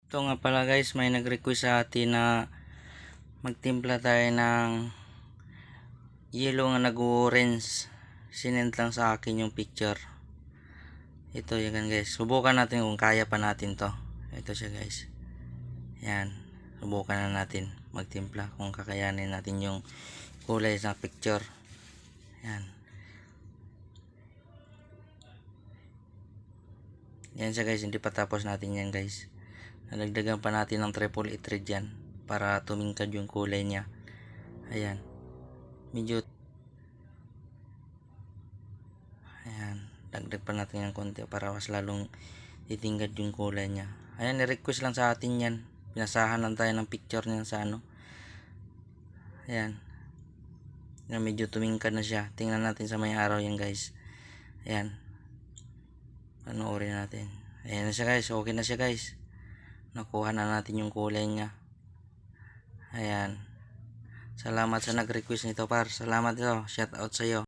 Ito nga pala guys, may nag-request sa atin na magtimpla tayo ng yellow nga nag-orange. Sinend lang sa akin yung picture. Ito yan guys. Subukan natin kung kaya pa natin to. Ito siya guys. Yan. Subukan na natin magtimpla kung kakayanin natin yung kulay sa picture. Yan. Yan siya guys. Hindi pa tapos natin yan guys. Nalagdagan pa natin ng triple itrid yan para tumingkad yung kulay niya. Ayan. Medyo ayan, dagdag pa natin ng konti para mas lalong titingkad yung kulay niya. Ayan, ni-request lang sa atin yan. Pinasahan lang tayo ng picture niya sa ano. Ayan. Ayan, medyo tumingkad na siya. Tingnan natin sa may araw yan guys. Ayan. Panoorin natin. Ayan na siya guys. Okay na siya guys. Nakuha na natin yung kulay niya. Ayan. Salamat sa nag-request nito par. Salamat ito. Shout out sa iyo.